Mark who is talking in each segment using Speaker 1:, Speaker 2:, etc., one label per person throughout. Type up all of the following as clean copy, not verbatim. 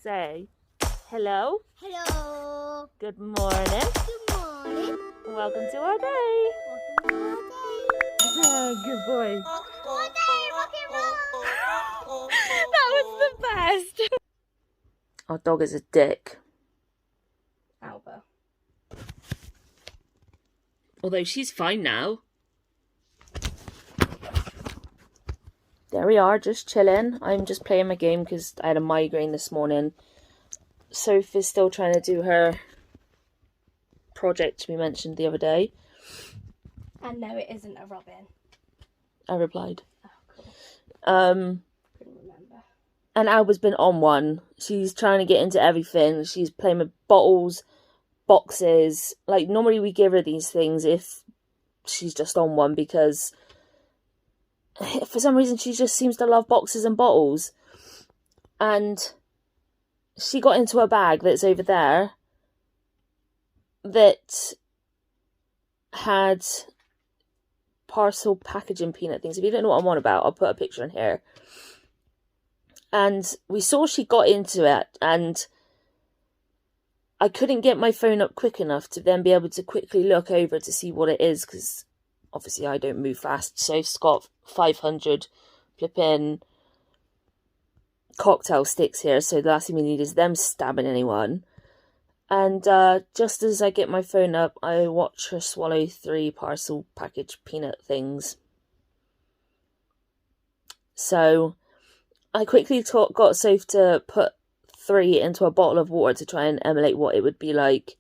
Speaker 1: Say hello.
Speaker 2: Hello.
Speaker 1: Good morning.
Speaker 2: Good morning.
Speaker 1: Welcome to our day.
Speaker 2: Welcome to our day.
Speaker 1: Oh, good boy.
Speaker 2: Our day, rock and roll.
Speaker 1: That was the best. Our dog is a dick.
Speaker 2: Alba.
Speaker 1: Although she's fine now. There we are, just chilling. I'm just playing my game because I had a migraine this morning. Sophie's still trying to do her project we mentioned the other day.
Speaker 2: And no, it isn't a robin.
Speaker 1: I replied.
Speaker 2: Oh, cool.
Speaker 1: Couldn't
Speaker 2: remember.
Speaker 1: And Alba's been on one. She's trying to get into everything. She's playing with bottles, boxes. Like, normally we give her these things if she's just on one because for some reason she just seems to love boxes and bottles. And she got into a bag that's over there that had parcel packaging peanut things. If you don't know what I'm on about, I'll put a picture in here. And we saw she got into it, and I couldn't get my phone up quick enough to then be able to quickly look over to see what it is, because obviously I don't move fast. Soph's got 500 flipping cocktail sticks here, so the last thing we need is them stabbing anyone. And just as I get my phone up, I watch her swallow 3 parcel package peanut things. So I quickly got Soph to put 3 into a bottle of water to try and emulate what it would be like.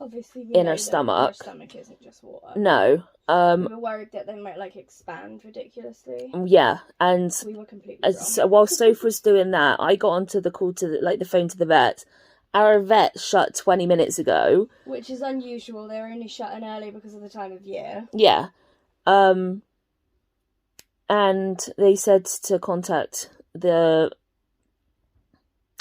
Speaker 2: Obviously,
Speaker 1: in her stomach.
Speaker 2: Her stomach isn't just water.
Speaker 1: No.
Speaker 2: We were worried that they might expand ridiculously.
Speaker 1: Yeah, and
Speaker 2: we were completely wrong.
Speaker 1: While Soph was doing that, I got onto the call to the phone to the vet. Our vet shut 20 minutes ago,
Speaker 2: which is unusual. They were only shutting early because of the time of year.
Speaker 1: Yeah, and they said to contact the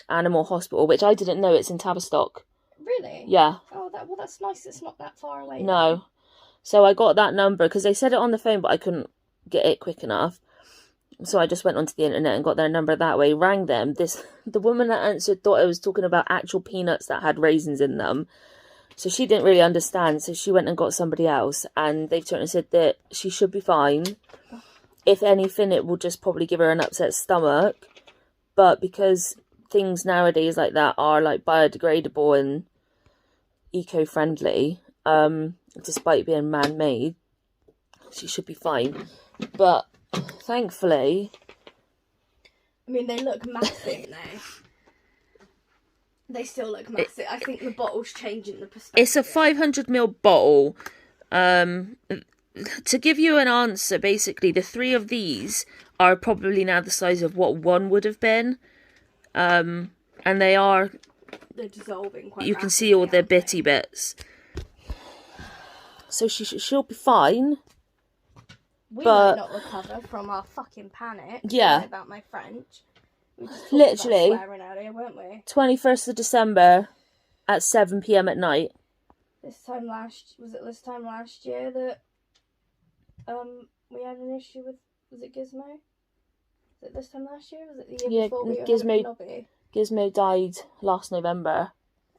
Speaker 1: animal hospital, which I didn't know. It's in Tavistock.
Speaker 2: Really?
Speaker 1: Yeah.
Speaker 2: Oh, that's nice. It's not that far away.
Speaker 1: No.
Speaker 2: Then.
Speaker 1: So I got that number because they said it on the phone, but I couldn't get it quick enough. So I just went onto the internet and got their number that way, rang them. The woman that answered thought I was talking about actual peanuts that had raisins in them. So she didn't really understand. So she went and got somebody else. And they've turned and said that she should be fine. If anything, it will just probably give her an upset stomach. But because things nowadays like that are biodegradable and eco-friendly, despite being man-made, she should be fine. But thankfully,
Speaker 2: I mean, they look massive now. They still look massive. I think the bottle's changing the perspective.
Speaker 1: It's a 500ml bottle. To give you an answer, basically, the 3 of these are probably now the size of what one would have been. And they're
Speaker 2: dissolving quite.
Speaker 1: You can see all the bitty bits. So she'll be fine.
Speaker 2: We might not recover from our fucking panic.
Speaker 1: Yeah.
Speaker 2: About my French. We just
Speaker 1: literally
Speaker 2: about swearing earlier, weren't we?
Speaker 1: 21st of December at 7 p.m. at night.
Speaker 2: Was it this time last year that we had an issue with? Was it Gizmo? Was it this time last year? Was it the year before?
Speaker 1: Gizmo died last November.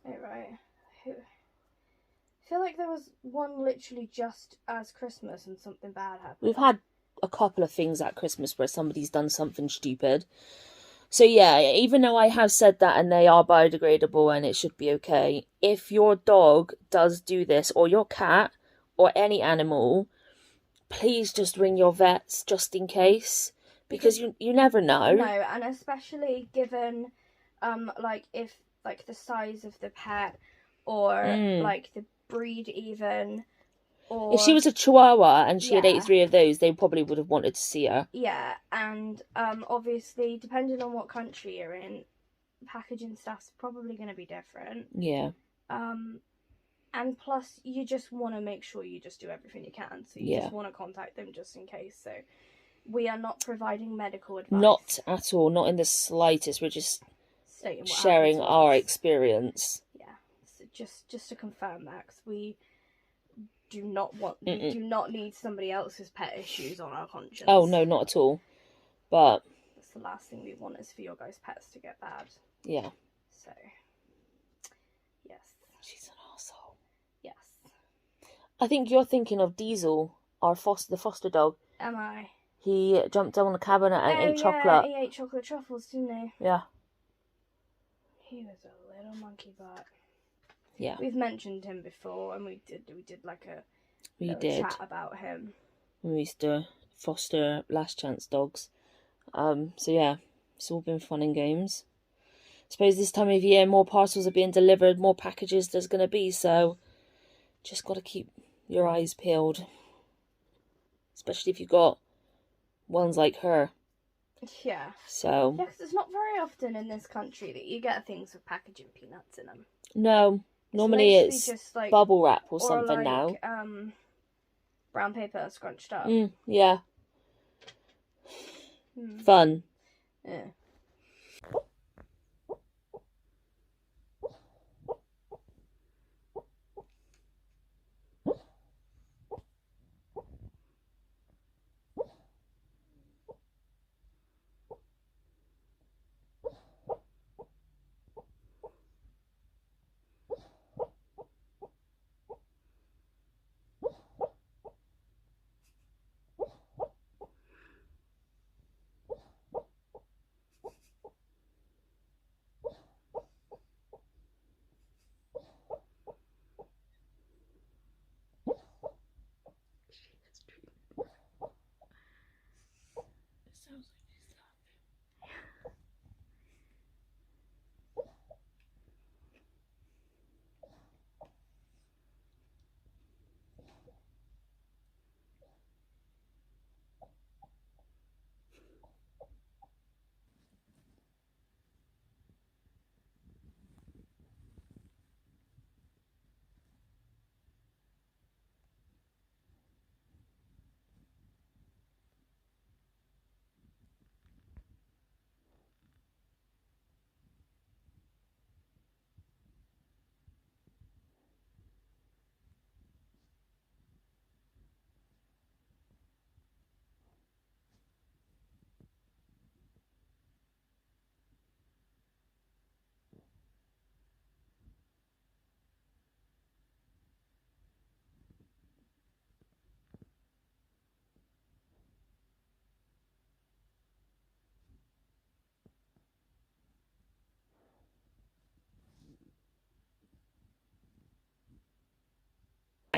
Speaker 2: Oh, right. I feel like there was one literally just as Christmas and something bad happened.
Speaker 1: We've had a couple of things at Christmas where somebody's done something stupid. So yeah, even though I have said that and they are biodegradable and it should be okay, if your dog does do this, or your cat, or any animal, please just ring your vets just in case. Because you never know.
Speaker 2: No, and especially given, if the size of the pet, or the breed even, or
Speaker 1: if she was a Chihuahua and she had 83 of those, they probably would have wanted to see her.
Speaker 2: Yeah, and obviously, depending on what country you're in, packaging stuff's probably going to be different.
Speaker 1: Yeah.
Speaker 2: And plus, you just want to make sure you just do everything you can. So you just want to contact them just in case. So we are not providing medical advice.
Speaker 1: Not at all. Not in the slightest. We're just sharing our experience.
Speaker 2: Yeah. So just to confirm that, because we do not need somebody else's pet issues on our conscience.
Speaker 1: Oh, no, not at all. But
Speaker 2: that's the last thing we want is for your guys' pets to get bad.
Speaker 1: Yeah. I think you're thinking of Diesel, the foster dog.
Speaker 2: Am I?
Speaker 1: He jumped on the cabinet and ate
Speaker 2: yeah,
Speaker 1: chocolate.
Speaker 2: he ate chocolate truffles, didn't he?
Speaker 1: Yeah.
Speaker 2: He was a little monkey butt.
Speaker 1: Yeah.
Speaker 2: We've mentioned him before, and we did like a chat about him.
Speaker 1: We used to foster last chance dogs. So yeah, it's all been fun and games. I suppose this time of year more parcels are being delivered, more packages there's going to be, so just got to keep your eyes peeled. Especially if you've got ones like her.
Speaker 2: Yeah.
Speaker 1: So.
Speaker 2: Yeah, because it's not very often in this country that you get things with packaging peanuts in them.
Speaker 1: No. Normally it's
Speaker 2: just like
Speaker 1: bubble wrap or something now.
Speaker 2: Brown paper scrunched up.
Speaker 1: Yeah. Fun.
Speaker 2: Yeah.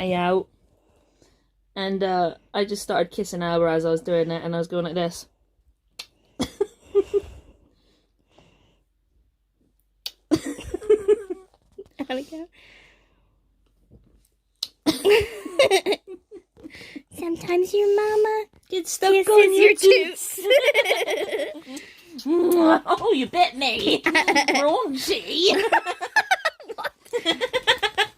Speaker 1: Out. And I just started kissing Albert as I was doing it, and I was going like this.
Speaker 2: Sometimes your mama
Speaker 1: Gets stuck
Speaker 2: kisses
Speaker 1: on
Speaker 2: your toots.
Speaker 1: Oh, you bit me. Raunchy.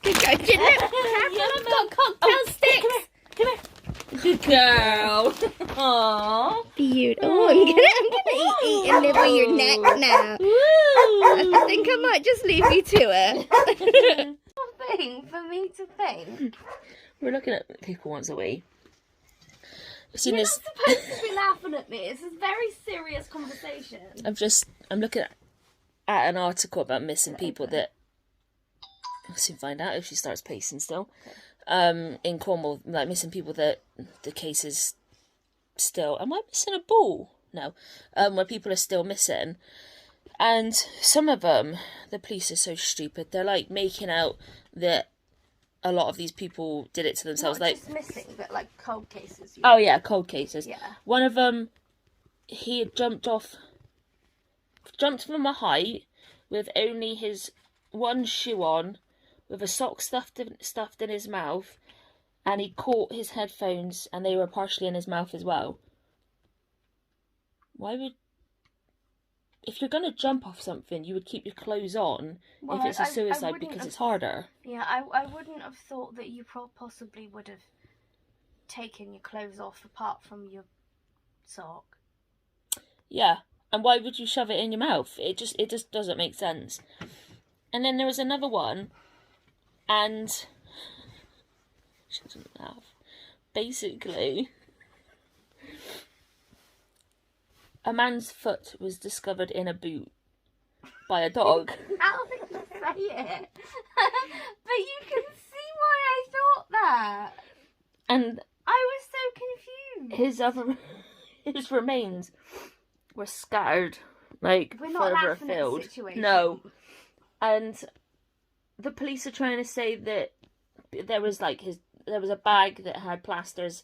Speaker 2: Good girl, I've got cocktail sticks.
Speaker 1: Come here. Good girl. Aww.
Speaker 2: Beautiful. Oh, I'm gonna eat and nibble your neck now. I think I might just leave you to it. Thing for me to think.
Speaker 1: We're looking at people once a week.
Speaker 2: You're not supposed to be laughing at me. It's a very serious conversation.
Speaker 1: I'm looking at an article about missing people that I'll soon find out if she starts pacing still. In Cornwall, like missing people that the case is still. Am I missing a ball? No. Where people are still missing. And some of them, the police are so stupid. They're like making out that a lot of these people did it to themselves.
Speaker 2: Not
Speaker 1: like
Speaker 2: just missing, but like cold cases.
Speaker 1: Oh yeah, cold cases.
Speaker 2: Yeah.
Speaker 1: One of them, he had jumped from a height with only his one shoe on, with a sock stuffed in his mouth, and he caught his headphones, and they were partially in his mouth as well. Why would... If you're going to jump off something, you would keep your clothes on if it's a suicide because it's harder.
Speaker 2: Yeah, I wouldn't have thought that you possibly would have taken your clothes off apart from your sock.
Speaker 1: Yeah, and why would you shove it in your mouth? It just doesn't make sense. And then there was another one, and she doesn't laugh. Basically, a man's foot was discovered in a boot by a dog.
Speaker 2: How did you say it? But you can see why I thought that?
Speaker 1: And
Speaker 2: I was so confused.
Speaker 1: his remains were scattered, like,
Speaker 2: We're not
Speaker 1: further
Speaker 2: laughing at the
Speaker 1: afield.
Speaker 2: situation.
Speaker 1: No. And the police are trying to say that there was a bag that had plasters.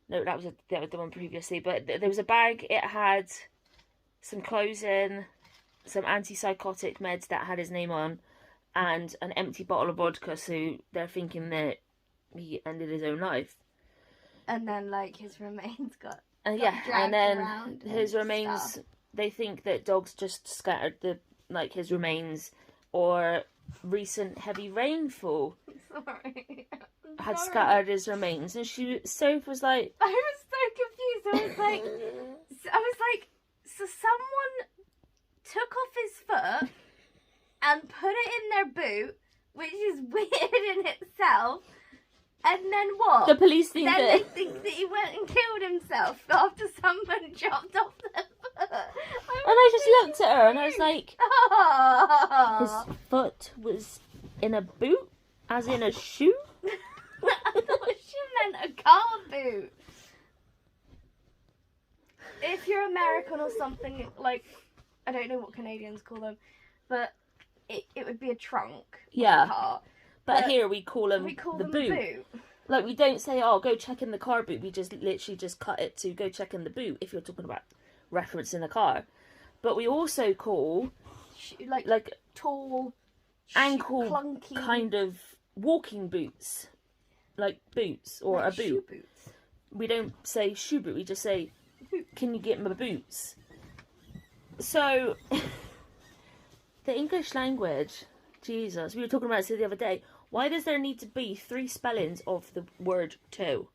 Speaker 1: No, that was the one previously. But there was a bag. It had some clothes in, some antipsychotic meds that had his name on, and an empty bottle of vodka. So they're thinking that he ended his own life.
Speaker 2: And then, like, his remains got
Speaker 1: And then his remains. Stuff. They think that dogs just scattered his remains, or recent heavy rainfall.
Speaker 2: Sorry.
Speaker 1: Had scattered his remains, and Soph was like,
Speaker 2: I was so confused. I was like, so someone took off his foot and put it in their boot, which is weird in itself. And then what?
Speaker 1: The police think
Speaker 2: they think that he went and killed himself after someone chopped off their foot.
Speaker 1: I just looked at her and I was like, his foot was in a boot, as in a shoe.
Speaker 2: I thought she meant a car boot. If you're American or something, like, I don't know what Canadians call them, but it would be a trunk.
Speaker 1: Yeah.
Speaker 2: A car.
Speaker 1: But here we call them the boot. Like, we don't say, oh, go check in the car boot. We just literally just cut it to go check in the boot, if you're talking about referencing a car. But we also call like
Speaker 2: tall,
Speaker 1: ankle
Speaker 2: clunky
Speaker 1: kind of walking boots. Like boots, or a boot.
Speaker 2: Shoe boots.
Speaker 1: We don't say shoe boot, we just say, can you get my boots? So, the English language, Jesus, we were talking about it the other day. Why does there need to be 3 spellings of the word toe?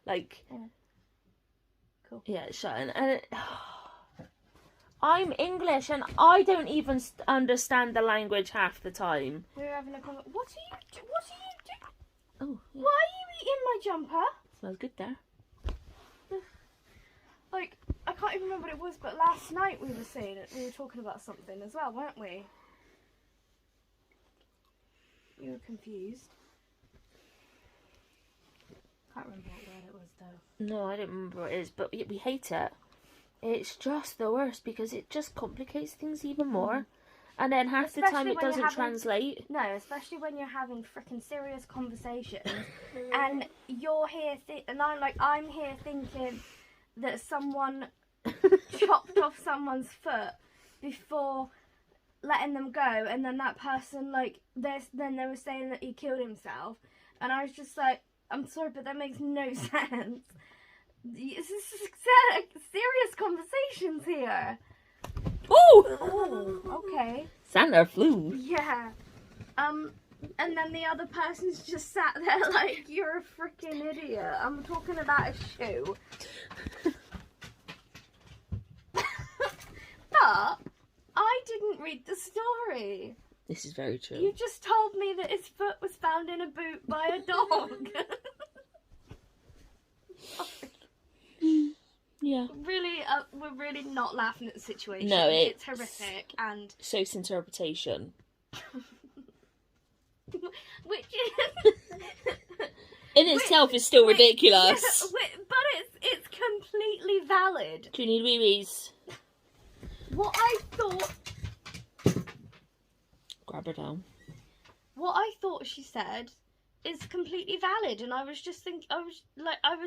Speaker 1: Like,
Speaker 2: cool.
Speaker 1: Yeah, shut in. I'm English and I don't even understand the language half the time.
Speaker 2: We're having a conversation. What are you doing?
Speaker 1: Oh, yeah.
Speaker 2: Why are you eating my jumper?
Speaker 1: Smells good there.
Speaker 2: Like, I can't even remember what it was, but last night we were talking about something as well, weren't we? You were confused. Can't remember what word it was though.
Speaker 1: No, I don't remember what it is, but we hate it. It's just the worst because it just complicates things even more. And then half the time it doesn't translate.
Speaker 2: No, especially when you're having freaking serious conversations and you're here and I'm here thinking that someone chopped off someone's foot before letting them go, and then that person, like, then they were saying that he killed himself, and I was just like, I'm sorry, but that makes no sense. This is serious conversations here.
Speaker 1: Oh,
Speaker 2: okay.
Speaker 1: Santa flew.
Speaker 2: Yeah. And then the other person's just sat there like, you're a freaking idiot. I'm talking about a shoe. But I didn't read the story.
Speaker 1: This is very true.
Speaker 2: You just told me that his foot was found in a boot by a dog.
Speaker 1: Yeah.
Speaker 2: Really, we're really not laughing at the situation.
Speaker 1: No,
Speaker 2: it's horrific and
Speaker 1: Soph's interpretation.
Speaker 2: Which is
Speaker 1: in itself is still ridiculous.
Speaker 2: Yeah, but it's completely valid.
Speaker 1: Do you need wee-wees?
Speaker 2: What I thought.
Speaker 1: Grab her down.
Speaker 2: What I thought she said is completely valid, and I was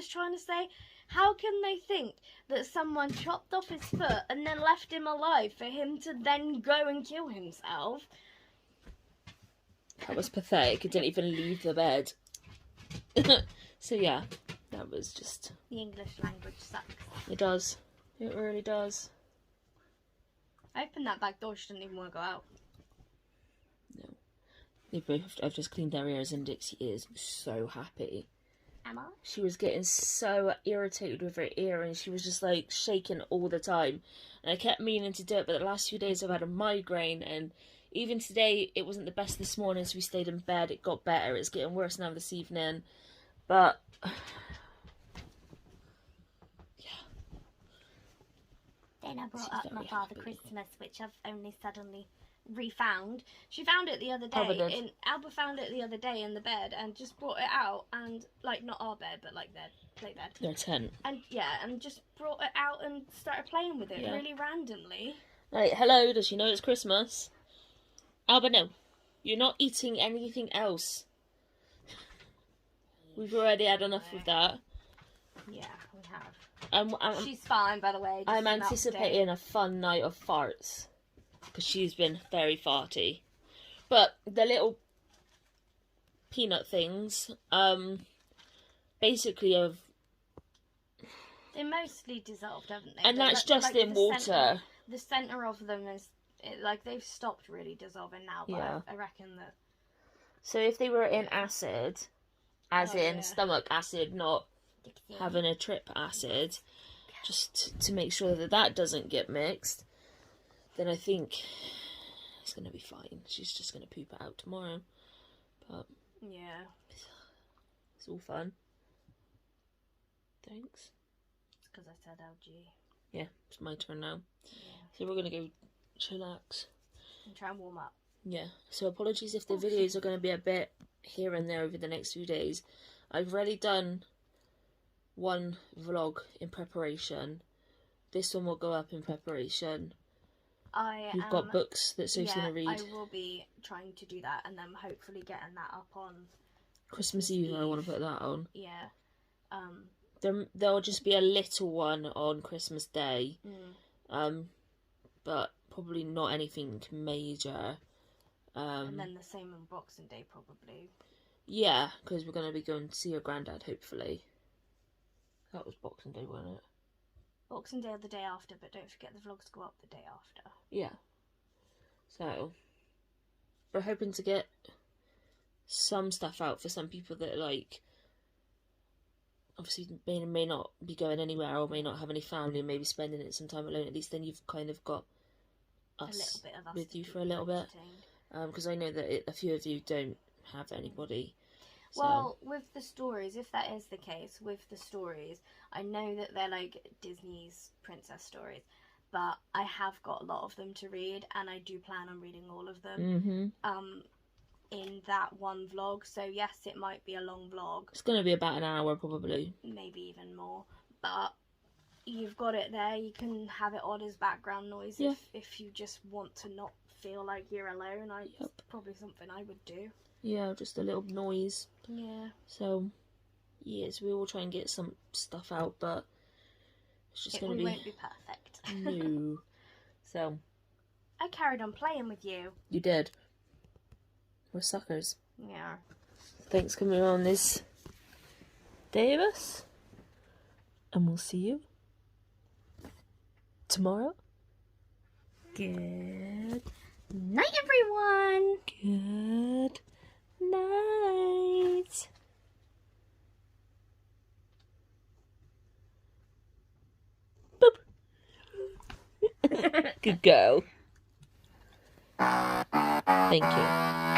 Speaker 2: trying to say, how can they think that someone chopped off his foot and then left him alive for him to then go and kill himself?
Speaker 1: That was pathetic. It didn't even leave the bed. So yeah, that was just...
Speaker 2: The English language sucks.
Speaker 1: It does. It really does.
Speaker 2: I opened that back door, she didn't even want to go out.
Speaker 1: No. I've just cleaned their ears and Dixie is so happy.
Speaker 2: Am I?
Speaker 1: She was getting so irritated with her ear and she was just like shaking all the time. And I kept meaning to do it, but the last few days I've had a migraine, and even today it wasn't the best this morning, so we stayed in bed. It got better. It's getting worse now this evening. But yeah.
Speaker 2: Then I brought up my Father Christmas, which I've only suddenly refound. She found it the other
Speaker 1: Alba
Speaker 2: day.
Speaker 1: did.
Speaker 2: Alba found it the other day in the bed and just brought it out and like not our bed but like their play bed.
Speaker 1: Their tent.
Speaker 2: And and just brought it out and started playing with it really randomly.
Speaker 1: Right, hello, does she know it's Christmas? Alba, no. You're not eating anything else. We've already had enough of that.
Speaker 2: Yeah, we have. She's fine, by the way.
Speaker 1: I'm anticipating a fun night of farts. Because she's been very farty. But the little peanut things, basically have...
Speaker 2: They're mostly dissolved, haven't they?
Speaker 1: And that's just in water.
Speaker 2: The centre of them is, like, they've stopped really dissolving now, but I reckon that...
Speaker 1: So if they were in acid, as in stomach acid, not having a trip acid, just to make sure that that doesn't get mixed, then I think it's going to be fine. She's just going to poop it out tomorrow. But
Speaker 2: yeah,
Speaker 1: it's all fun. Thanks.
Speaker 2: It's because I said LG.
Speaker 1: Yeah, it's my turn now.
Speaker 2: Yeah.
Speaker 1: So we're going to go chillax.
Speaker 2: And try and warm up.
Speaker 1: Yeah, so apologies if the videos are going to be a bit here and there over the next few days. I've already done one vlog in preparation. This one will go up in preparation. We've got books that Sophie's going to read.
Speaker 2: I will be trying to do that and then hopefully getting that up on
Speaker 1: Christmas Eve. I want to put that on.
Speaker 2: Yeah.
Speaker 1: There'll just be a little one on Christmas Day. But probably not anything major.
Speaker 2: And then the same on Boxing Day, probably.
Speaker 1: Yeah, because we're going to be going to see your granddad, hopefully. That was Boxing Day, wasn't it?
Speaker 2: Boxing Day or the day after, but don't forget the vlogs go up the day after.
Speaker 1: Yeah. So, we're hoping to get some stuff out for some people that, like, obviously may not be going anywhere or may not have any family and maybe spending it some time alone. At least then you've kind of got us with you for a little bit. Because I know that a few of you don't have anybody. So.
Speaker 2: Well, with the stories, if that is the case, with the stories, I know that they're like Disney's princess stories, but I have got a lot of them to read, and I do plan on reading all of them in that one vlog. So yes, it might be a long vlog.
Speaker 1: It's going to be about an hour probably.
Speaker 2: Maybe even more. But you've got it there. You can have it on as background noise if you just want to not feel like you're alone. It's probably something I would do.
Speaker 1: Yeah, just a little noise.
Speaker 2: Yeah.
Speaker 1: So, yes, we will try and get some stuff out, but it's just going to be...
Speaker 2: It won't be perfect.
Speaker 1: No. So.
Speaker 2: I carried on playing with you.
Speaker 1: You did. We're suckers.
Speaker 2: Yeah.
Speaker 1: Thanks for coming on this day of us. And we'll see you tomorrow. Good
Speaker 2: night, everyone.
Speaker 1: Good night. Boop. Good girl. Thank you.